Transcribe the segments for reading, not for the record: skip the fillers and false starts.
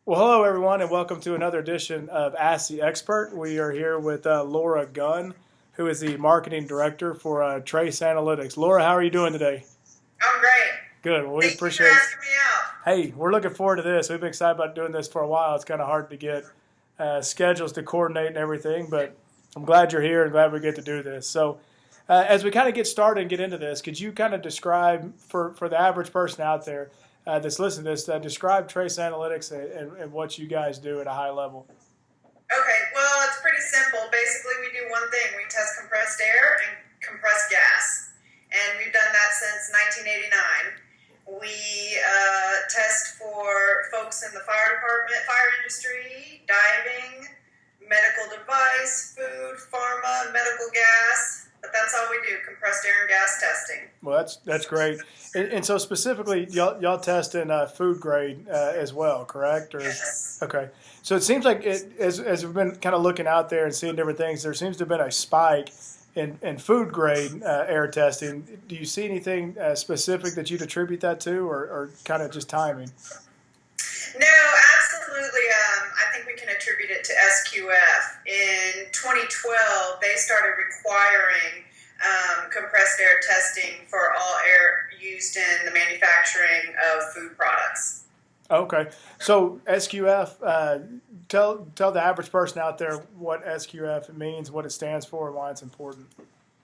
Well, hello everyone, and welcome to another edition of Ask the Expert. We are here with Laura Gunn, who is the marketing director for Trace Analytics. Laura, how are you doing today? I'm great. Good. Well, we Thank you for appreciate. asking me out. Hey, we're looking forward to this. We've been excited about doing this for a while. It's kind of hard to get schedules to coordinate and everything, but I'm glad you're here and glad we get to do this. So, as we kind of get started and get into this, could you kind of describe for the average person out there that's listening to this, describe Trace Analytics and what you guys do at a high level? Okay, well, it's pretty simple. Basically, we do one thing. We test compressed air and compressed gas. And we've done that since 1989. We test for folks in the fire department, fire industry, diving, medical device, food, pharma, medical gas. But that's all we do, compressed air and gas testing. Well, that's great. And so specifically, y'all test in food grade as well, correct? Or Yes. okay. So it seems like as we've been kind of looking out there and seeing different things, there seems to have been a spike in food grade air testing. Do you see anything specific that you'd attribute that to, or kind of just timing? No, absolutely. I think we can attribute it to SQF. In 2012, they started requiring compressed air testing for all air used in the manufacturing of food products. Okay. So SQF, tell the average person out there what SQF means, what it stands for, and why it's important.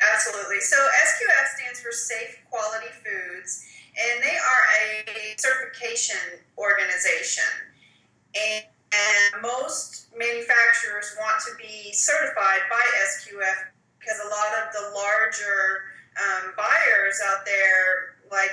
Absolutely. So SQF stands for Safe Quality Foods, and they are a certification organization. And most manufacturers want to be certified by SQF because a lot of the larger buyers out there, like,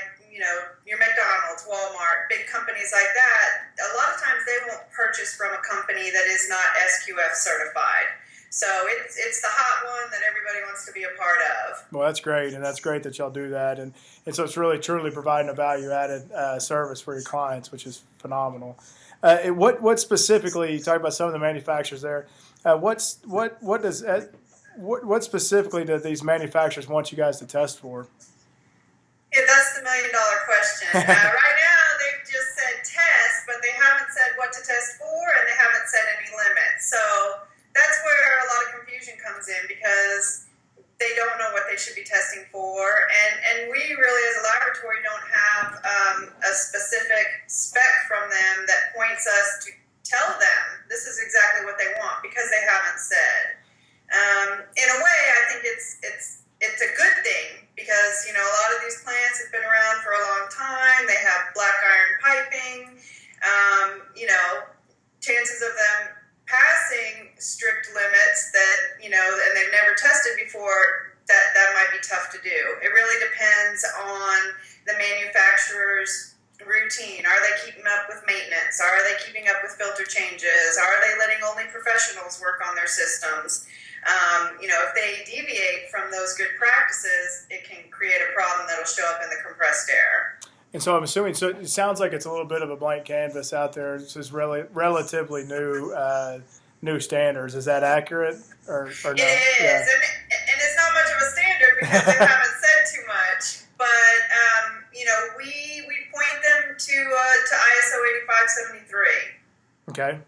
your McDonald's, Walmart, big companies like that, a lot of times they won't purchase from a company that is not SQF certified. So it's the hot one that everybody wants to be a part of. Well, that's great, and that's great that y'all do that, and so it's really truly providing a value-added service for your clients, which is phenomenal. What specifically? You talk about some of the manufacturers there. What specifically do these manufacturers want you guys to test for? Yeah, that's the million-dollar question. Right now, they've just said test, but they haven't said what to test for, and they haven't set any limits. So that's where a lot of confusion comes in because they don't know what they should be testing for, and we really, as a laboratory, don't have a specific spec from them that points us to tell them this is exactly what they want because they haven't said. In a way, I think it's a good thing because a lot of these plants have been around for a long time. They have black iron piping. Chances of them passing strict limits that and they've never tested before, that might be tough to do. It really depends on the manufacturer's routine. Are they keeping up with maintenance? Are they keeping up with filter changes? Are they letting only professionals work on their systems? If they deviate from those good practices, it can create a problem that'll show up in the compressed air. And so I'm assuming. So it sounds like it's a little bit of a blank canvas out there. It's just relatively new standards. Is that accurate or no? It is, Yeah. and it's not much of a standard because they haven't said too much. But we point them to ISO 8573. Okay.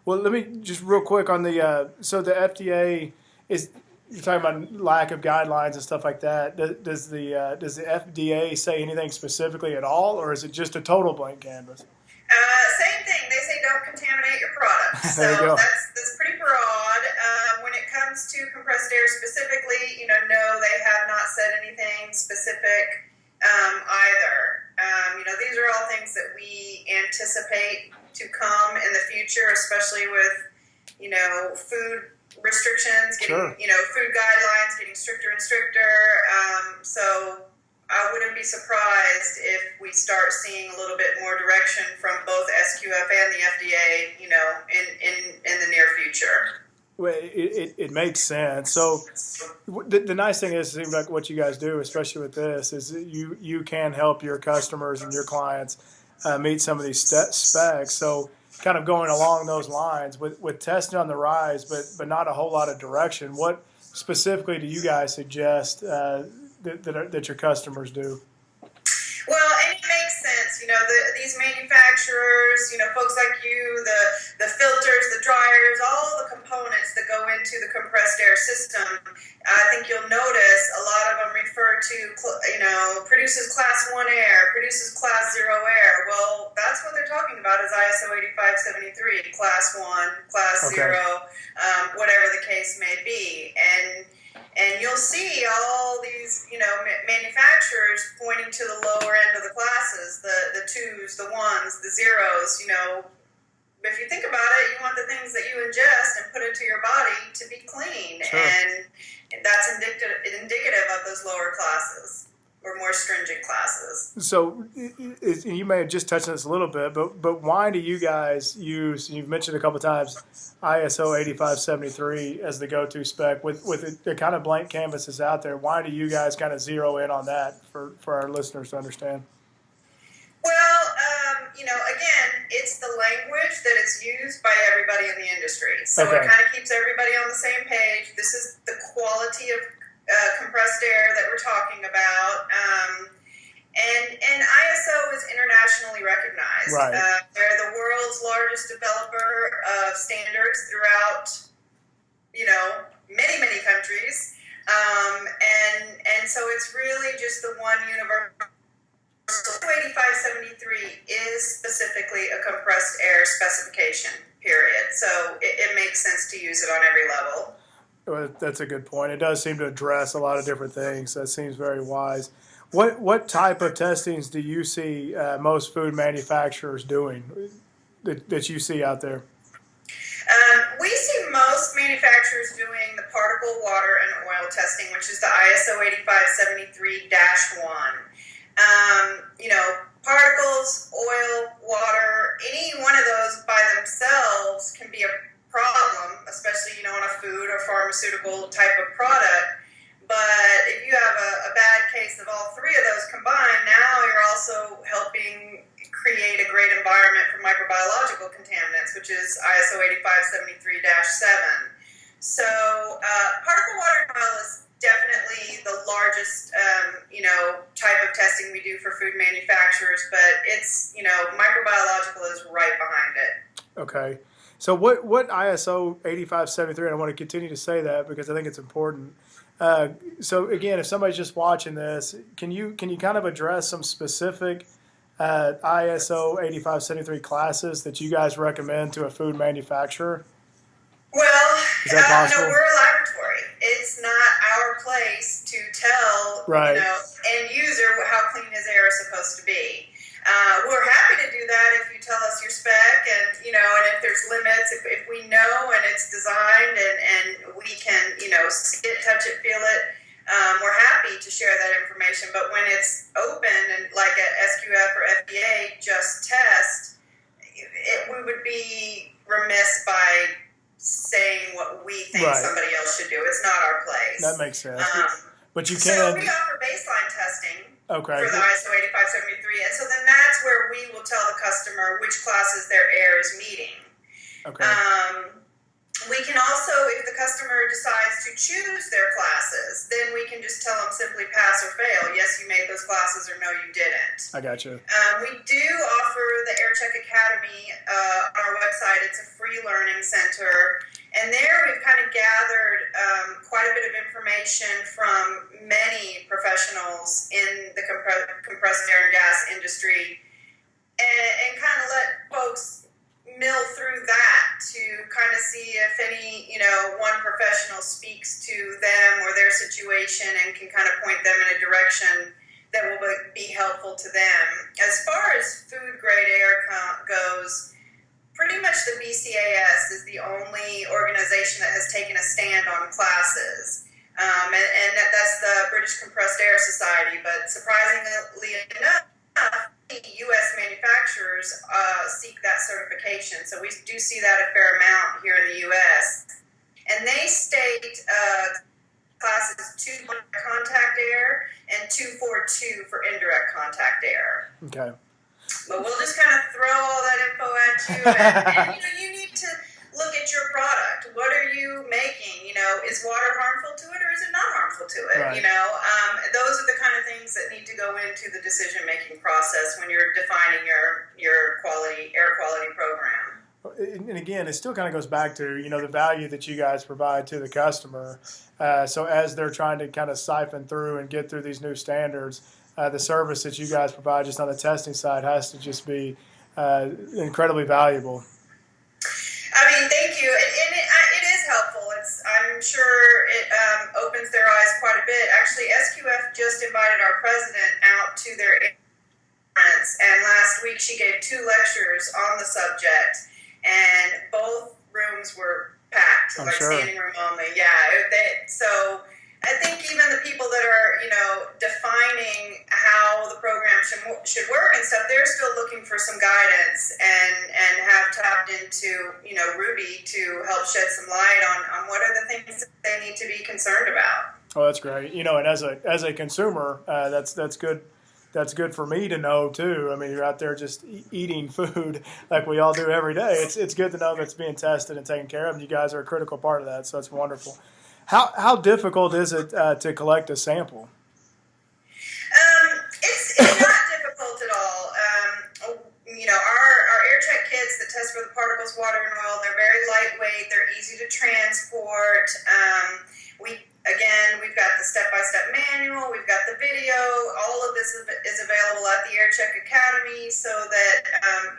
Well, let me just real quick on the so the FDA is, you're talking about lack of guidelines and stuff like that. Does the FDA say anything specifically at all, or is it just a total blank canvas? Same thing. They say don't contaminate your product. So There you go. that's pretty broad. When it comes to compressed air specifically, no, they have not said anything specific either. These are all things that we anticipate to come in the future, especially with, food restrictions, getting, Sure. Food guidelines getting stricter and stricter. So I wouldn't be surprised if we start seeing a little bit more direction from both SQF and the FDA, in the near future. Well, it makes sense. So the nice thing is, it seems like what you guys do, especially with this, is that you can help your customers and your clients meet some of these specs. So kind of going along those lines with testing on the rise, but not a whole lot of direction. What specifically do you guys suggest that your customers do? Well, and it makes sense. These manufacturers, folks like you, the filters, the dryers, all the components that go into the compressed air system. I think you'll notice a lot of them refer to, produces class 1 air, produces class 0 air. Well, that's what they're talking about is ISO 8573, class 1, class 0, whatever the case may be. And you'll see all these, manufacturers pointing to the lower end of the classes, the 2s, the 1s, the 0s, If you think about it, you want the things that you ingest and put into your body to be clean. Sure. And that's indicative of those lower classes or more stringent classes. So you may have just touched on this a little bit, but why do you guys use, you've mentioned a couple of times, ISO 8573 as the go-to spec with the kind of blank canvases out there? Why do you guys kind of zero in on that for our listeners to understand? Well, again, it's the language that is used by everybody in the industry. So It kind of keeps everybody on the same page. This is the quality of compressed air that we're talking about. And ISO is internationally recognized. Right. They're the world's largest developer of standards throughout, many, many countries. And so it's really just the one universal. 8573 is specifically a compressed air specification, period. So it makes sense to use it on every level. Well, that's a good point. It does seem to address a lot of different things. That seems very wise. What type of testings do you see most food manufacturers doing that you see out there? We see most manufacturers doing the particle, water, and oil testing, which is the ISO 8573-1. Particles, oil, water, any one of those by themselves can be a problem, especially, on a food or pharmaceutical type of product. But if you have a bad case of all three of those combined, now you're also helping create a great environment for microbiological contaminants, which is ISO 8573-7. So particle, water, and oil is definitely the largest, type of testing we do for food manufacturers, but it's, microbiological is right behind it. Okay. So what ISO 8573, and I want to continue to say that because I think it's important. So again, if somebody's just watching this, can you kind of address some specific ISO 8573 classes that you guys recommend to a food manufacturer? Well, is that possible? We're a laboratory. It's not our place to tell end user how clean his air is supposed to be. We're happy to do that if you tell us your spec and if there's limits, if we know and it's designed and we can, see it, touch it, feel it, we're happy to share that information. But when it's open and like at SQF or FDA, just test, we would be remiss by saying what we think somebody else should do. It's not our place. That makes sense. But you can. So we offer baseline testing for the ISO 8573, and so then that's where we will tell the customer which classes their air is meeting. Okay. We can also, if the customer decides to choose their classes, then we can just tell them simply pass or fail. Yes, you made those classes, or no, you didn't. I got you. We do offer the AirCheck Academy on our website. It's a free learning center. And there we've kind of gathered quite a bit of information from many professionals in the compressed air and gas industry and kind of let folks mill through that to kind of see if any, one professional speaks to them or their situation and can kind of point them in a direction that will be helpful to them. As far as food grade air goes, pretty much the BCAS is the only organization that has taken a stand on classes. And that's the British Compressed Air Society. But surprisingly enough, U.S. manufacturers seek that certification. So we do see that a fair amount here in the U.S. And they state classes 2 for contact air and 242 for indirect contact air. Okay. But we'll just kind of throw all that info at you, and you need to look at your product. What are you making? Is water harmful to it, or is it not harmful to it? Right. Those are the kind of things that need to go into the decision-making and again, it still kind of goes back to, you know, the value that you guys provide to the customer. So as they're trying to kind of siphon through and get through these new standards, the service that you guys provide just on the testing side has to just be incredibly valuable. I mean, thank you. And it is helpful. I'm sure it opens their eyes quite a bit. Actually, SQF just invited our president out to their conference, and last week she gave 2 lectures on the subject, and both rooms were packed, I'm like sure. standing room only. Yeah. So I think even the people that are, you know, defining how the program should work and stuff, they're still looking for some guidance and have tapped into, you know, Ruby to help shed some light on what are the things that they need to be concerned about. Oh, that's great. You know, and as a consumer, that's good. That's good for me to know too. I mean, you're out there just eating food like we all do every day. It's good to know that's being tested and taken care of, and you guys are a critical part of that. So that's wonderful. How difficult is it to collect a sample? It's not difficult at all. You know, our air check kits that test for the particles, water, and oil, they're very lightweight. They're easy to transport. We've got the step-by-step manual. We've got the video. All of this is available at the Air Check Academy so that,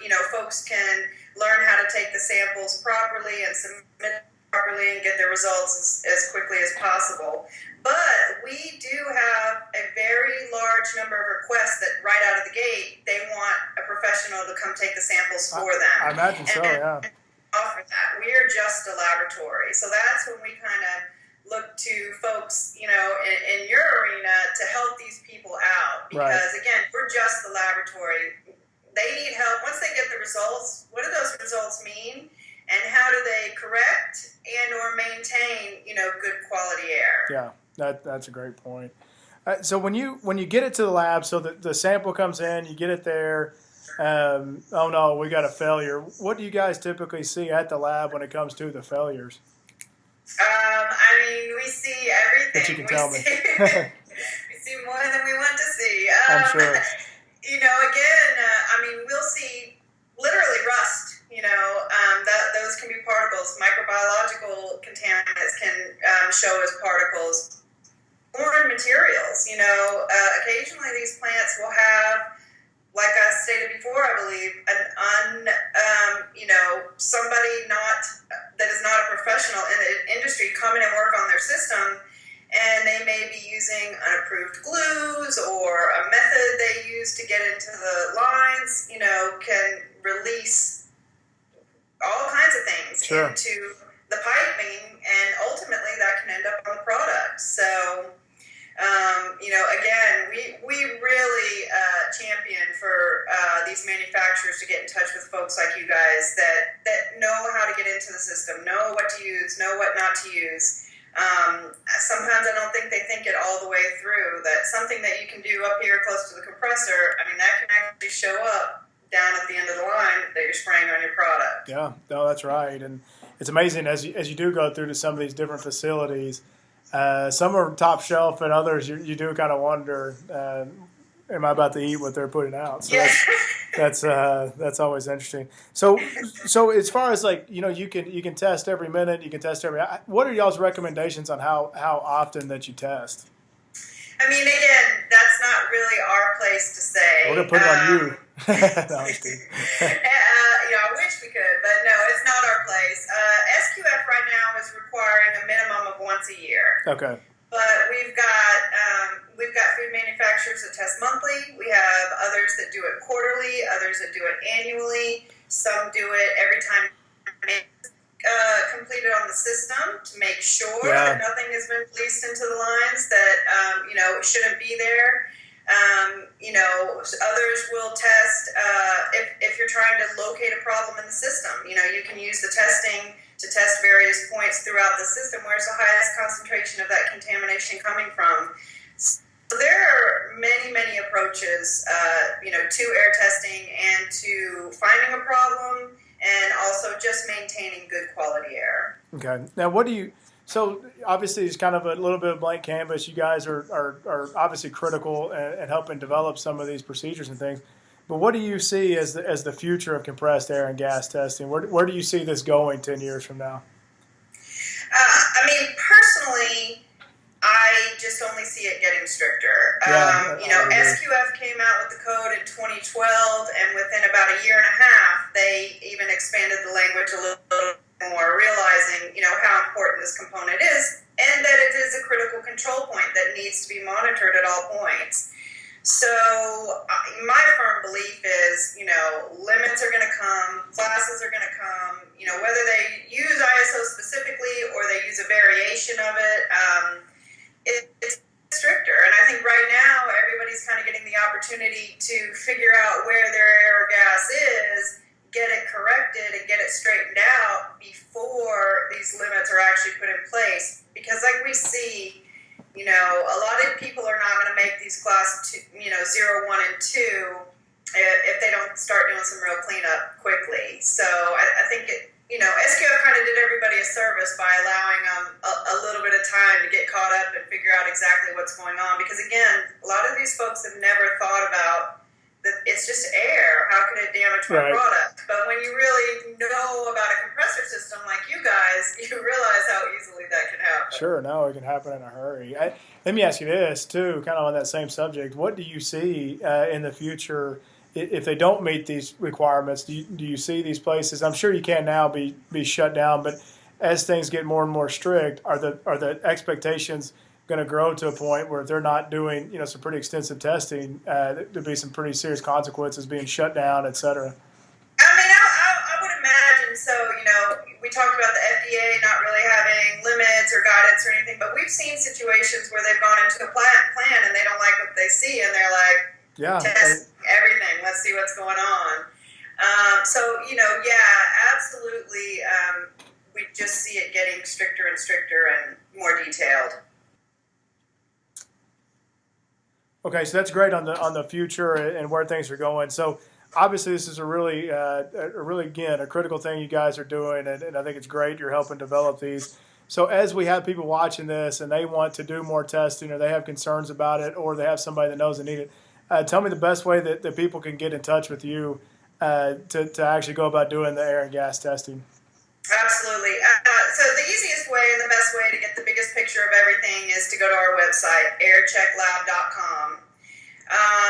you know, folks can learn how to take the samples properly and submit properly and get their results as quickly as possible. But we do have a very large number of requests that right out of the gate, they want a professional to come take the samples for them. I imagine so, yeah. Offer that. We are just a laboratory. So that's when we kind of look to folks, you know, in your arena to help these people out. Because, again, we're just the laboratory. They need help. Once they get the results, what do those results mean? And how do they correct and or maintain, you know, good quality air? Yeah, that's a great point. So when you get it to the lab, so the sample comes in, you get it there. Oh no, we got a failure. What do you guys typically see at the lab when it comes to the failures? I mean, we see everything. But you can tell me. We see more than we want to see. I'm sure. You know, again, I mean, we'll see literally rust. You know, those can be particles. Microbiological contaminants can show as particles. Foreign materials, you know, occasionally these plants will have, like I stated before, I believe, you know, somebody that is not a professional in the industry come in and work on their system, and they may be using unapproved glues or a method they use to get into the lines, you know, can release all kinds of things into the piping, and ultimately that can end up on the product. So, you know, again, we really champion for these manufacturers to get in touch with folks like you guys that know how to get into the system, know what to use, know what not to use. Sometimes I don't think they think it all the way through, that something that you can do up here close to the compressor, I mean, that can actually show up down at the end of the line that you're spraying on your product. Yeah, no, that's right. And it's amazing as you do go through to some of these different facilities. Some are top shelf, and others you do kind of wonder, am I about to eat what they're putting out? So that's always interesting. So as far as, like, you know, you can test every minute, you can test what are y'all's recommendations on how often that you test? I mean, again, that's not really our place to say. We're gonna put it on you. No, you know, I wish we could, but no, it's not our place. SQF right now is requiring a minimum of once a year. Okay. But we've got food manufacturers that test monthly. We have others that do it quarterly, others that do it annually. Some do it every time completed on the system to make sure that nothing has been released into the lines that you know, shouldn't be there. You know, others will test if you're trying to locate a problem in the system. You know, you can use the testing to test various points throughout the system. Where's the highest concentration of that contamination coming from? So there are many approaches, you know, to air testing and to finding a problem, and also just maintaining good quality air. Okay. Now, so obviously it's kind of a little bit of blank canvas. You guys are obviously critical and helping develop some of these procedures and things. But what do you see as the future of compressed air and gas testing? Where do you see this going 10 years from now? I mean, personally, I just only see it getting stricter. SQF came out with the code in 2012, and within about a year and a half, they even expanded the language a little more, realizing, how important this component is, and that it is a critical control point that needs to be monitored at all points. So my firm belief is, limits are going to come, classes are going to come, whether they use ISO specifically or they use a variation of it, it's stricter. And I think right now everybody's kind of getting the opportunity to figure out where their air or gas is, get it corrected and get it straightened out before these limits are actually put in place. Because like we see, a lot of people are not going to make these class 0, 1, and 2 if they don't start doing some real cleanup quickly. So I think SQF kind of did everybody a service by allowing them a little bit of time to get caught up and figure out exactly what's going on. Because again, a lot of these folks have never thought about that it's just air. How can it damage my product? But when you really know about a compressor system like you guys, you realize how easily that can happen. Sure, no, it can happen in a hurry. Let me ask you this, too, kind of on that same subject. What do you see in the future if they don't meet these requirements? Do you see these places? I'm sure you can now be shut down, but as things get more and more strict, are the expectations going to grow to a point where if they're not doing some pretty extensive testing, there'd be some pretty serious consequences, being shut down, et cetera? I mean, I would imagine so. We talked about the FDA not really having limits or guidance or anything, but we've seen situations where they've gone into a plan and they don't like what they see, and they're like, test everything, let's see what's going on. Absolutely. We just see it getting stricter and stricter and more detailed. Okay, so that's great on the future and where things are going. So obviously this is a really again a critical thing you guys are doing, and I think it's great you're helping develop these. So as we have people watching this and they want to do more testing, or they have concerns about it, or they have somebody that knows they need it, tell me the best way that people can get in touch with you to actually go about doing the air and gas testing. Absolutely. So the easiest way and the best way to get the biggest picture of everything is to go to our website, airchecklab.com.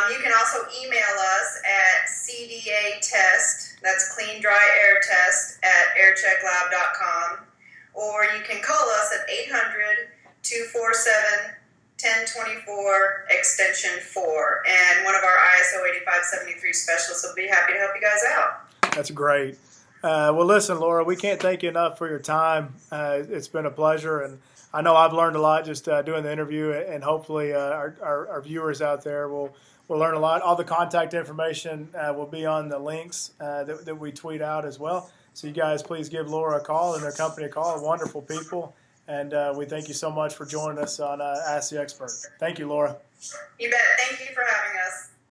You can also email us at cdatest, that's clean dry air test, at airchecklab.com, or you can call us at 800-247-1024, extension 4, and one of our ISO 8573 specialists will be happy to help you guys out. That's great. Well, listen, Laura, we can't thank you enough for your time. It's been a pleasure, and I know I've learned a lot just doing the interview, and hopefully our viewers out there will learn a lot. All the contact information will be on the links that we tweet out as well. So you guys please give Laura a call and their company a call. Wonderful people, and we thank you so much for joining us on Ask the Expert. Thank you, Laura. You bet. Thank you for having us.